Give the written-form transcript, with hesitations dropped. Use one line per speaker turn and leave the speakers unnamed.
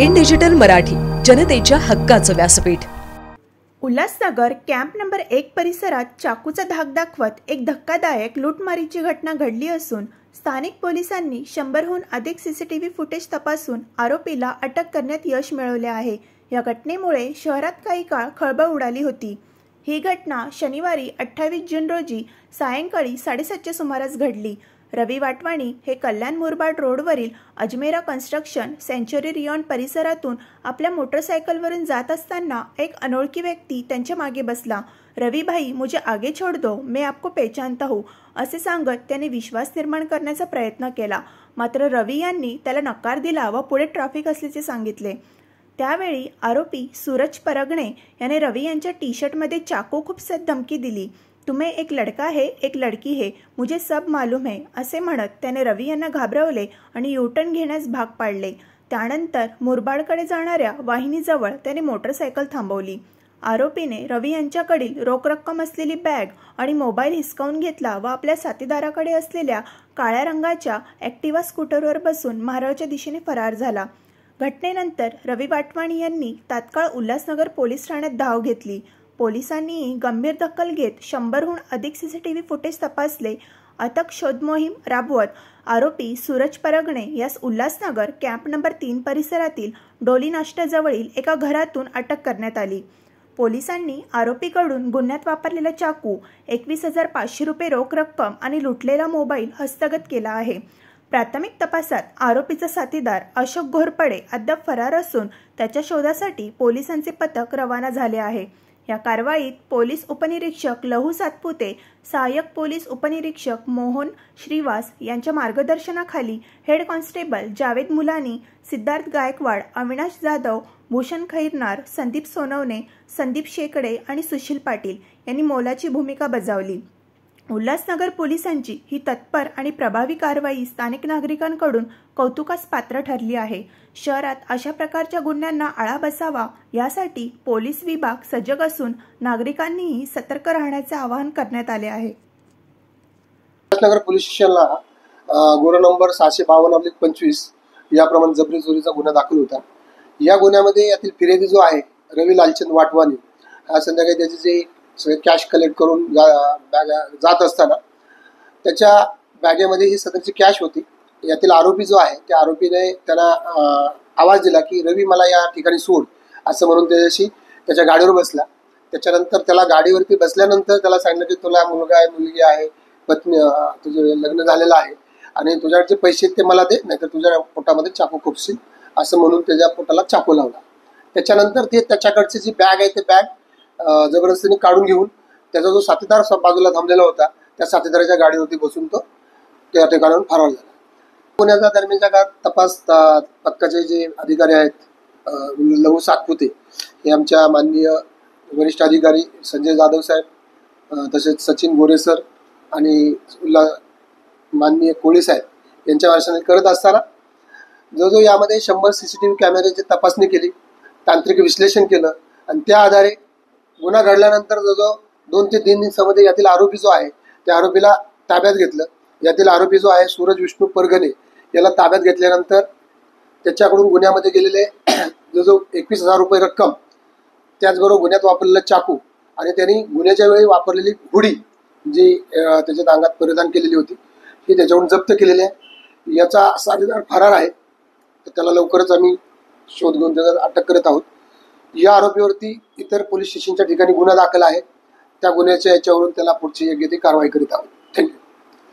In digital Marathi, जनतेच्या हक्काचं व्यासपीठ।
उल्हासनगर कॅम्प नंबर 1 परिसरात चाकूचा धाक दाखवत एक धक्कादायक लूटमारीची घटना घडली असून स्थानिक पोलिसांनी 100हून अधिक सीसीटीव्ही फुटेज तपासून आरोपीला अटक करण्यात यश मिळवले आहे। या घटनेमुळे शहरात काही काळ खळबळ उडाली होती। ही घटना शनिवारी 28 जून रोजी सायंकाळी 7:30च्या सुमारास घडली। रवी वाटवाणी हे कल्याण मुरबाड रोडवरील अजमेरा कन्स्ट्रक्शन सेंचुरी रियॉन परिसरातून आपल्या मोटरसायकलवरून जात असताना एक अनोळखी व्यक्ती त्यांच्या मागे बसला। रवी भाई, मुझे आगे छोड़ दो, मैं आपको पहचानता हूँ, असे सांगत त्याने विश्वास निर्माण करण्याचा प्रयत्न केला। मात्र रवी यांनी त्याला नकार दिला व पुढे ट्रॅफिक असल्याचे सांगितले। त्यावेळी आरोपी सूरज परगणे याने रवी यांच्या टी-शर्टमध्ये चाकू खुपसत धमकी दिली। तुम्हें एक लड़का है, एक लड़की है, मुझे सब मालूम है, असे म्हणत त्याने रवी यांना घाबरवले आणि यूटर्न घेण्यास भाग पाडले। त्यानंतर मुरबाडकडे जाणाऱ्या वाहिनीजवळ त्याने मोटरसायकल थांबवली। आरोपीने रवी यांच्याकडील रोख रक्कम असलेली बॅग आणि मोबाईल हिसकावून घेतला व आपल्या साथीदाराकडे असलेल्या काळ्या रंगाच्या ॲक्टिवा स्कूटरवर बसून महाराजच्या दिशेने फरार झाला। घटनेनंतर रवी वाटवाणी यांनी तात्काळ उल्हासनगर पोलीस ठाण्यात धाव घेतली। पोलिसांनी गंभीर दखल घेत 100हून अधिक सीसीटीव्ही फुटेज तपासले। अथक शोध मोहीम राबवत आरोपी सूरज परगणे यास उल्हासनगर कॅम्प नंबर 3 परिसरातील डोली नाश्त्याजवळील एका घरातून अटक करण्यात आली। पोलिसांनी आरोपीकडून गुन्ह्यात वापरलेला चाकू, 21,500 रुपये रोख रक्कम आणि लुटलेला मोबाईल हस्तगत केला आहे। प्राथमिक तपासात आरोपीचा साथीदार अशोक घोरपडे अद्याप फरार असून त्याच्या शोधासाठी पोलिसांचे पथक रवाना झाले आहे। या कारवाईत पोलीस उपनिरीक्षक लहू सातपुते, सहाय्यक पोलीस उपनिरीक्षक मोहन श्रीवास यांच्या मार्गदर्शनाखाली हेड कॉन्स्टेबल जावेद मुलानी, सिद्धार्थ गायकवाड, अविनाश जाधव, भूषण खैरनार, संदीप सोनवणे, संदीप शेकडे आणि सुशील पाटील यांनी मोलाची भूमिका बजावली। उल्हासनगर पोलिसांची ही तत्पर आणि प्रभावी कारवाई स्थानिक नागरिकांकडून कौतुकास पात्र ठरली आहे। शहरात अशा प्रकारच्या गुन्ह्यांना आळा बसावा यासाठी पोलीस विभाग सजग असून नागरिकांनीही सतर्क राहण्याचे आवाहन करण्यात आले आहे।
उल्हासनगर पोलीस स्टेशनला गुन्हा नंबर 652/25 याप्रमाणे जबरी चोरीचा गुन्हा दाखल होता। या गुन्ह्यामध्ये यातील फिर्यादी जो आहे रवी लालचंद वाटवानी, हा संध्याकाळी त्याचे जे सगळे कॅश कलेक्ट करून जात असताना त्याच्या बॅगेमध्ये ही सदरची कॅश होती। यातील आरोपी जो आहे त्या आरोपीने त्याला आवाज दिला की रवी मला या ठिकाणी सोड, असं म्हणून त्याच्याशी त्याच्या गाडीवर बसला। त्याच्यानंतर त्याला गाडीवरती बसल्यानंतर त्याला सांगितलं की तुला मुलगा आहे, मुलगी आहे, पत्नी, तुझं लग्न झालेलं आहे आणि तुझ्याकडचे पैसे ते मला दे, नाहीतर तुझ्या पोटामध्ये चाकू खुपसील, असं म्हणून त्याच्या पोटाला चाकू लावला। त्याच्यानंतर ते त्याच्याकडची जी बॅग आहे ते बॅग जबरदस्तीने काढून घेऊन त्याचा जो साथीदार बाजूला थांबलेला होता त्या साथीदाराच्या गाडीवरती बसून तो त्या ठिकाणाहून फरार झाला। पुण्याच्या दरम्यानच्या काळात तपास पथकाचे जे अधिकारी आहेत लहू सातपुते हे आमच्या माननीय वरिष्ठ अधिकारी संजय जाधव साहेब, तसेच सचिन गोरे सर आणि माननीय कोळी साहेब यांच्या मार्गदर्शनाने करत असताना जो यामध्ये 100 सीसीटीव्ही कॅमेऱ्याची तपासणी केली, तांत्रिक विश्लेषण केलं आणि त्या आधारे गुन्हा घडल्यानंतर जवळजवळ 2 ते 3 दिवसामध्ये यातील आरोपी जो आहे त्या आरोपीला ताब्यात घेतलं। यातील आरोपी जो आहे सूरज विष्णू परगणे याला ताब्यात घेतल्यानंतर त्याच्याकडून गुन्ह्यामध्ये गेलेले जवळजवळ 21,000 रुपये रक्कम, त्याचबरोबर गुन्ह्यात वापरलेला चाकू आणि त्यांनी गुन्ह्याच्या वेळी वापरलेली हुडी जी त्याच्या अंगात परिधान केलेली होती ही त्याच्याकडून जप्त केलेली आहे। याचा साथीदार फरार आहे, तर त्याला लवकरच आम्ही शोध घेऊन त्याला अटक करत आहोत। या आरोपीवरती इतर पोलीस स्टेशनच्या ठिकाणी गुन्हा दाखल आहे, त्या गुन्ह्याच्या याच्यावरून त्याला पुढची योग्य ती कारवाई करीत आहोत।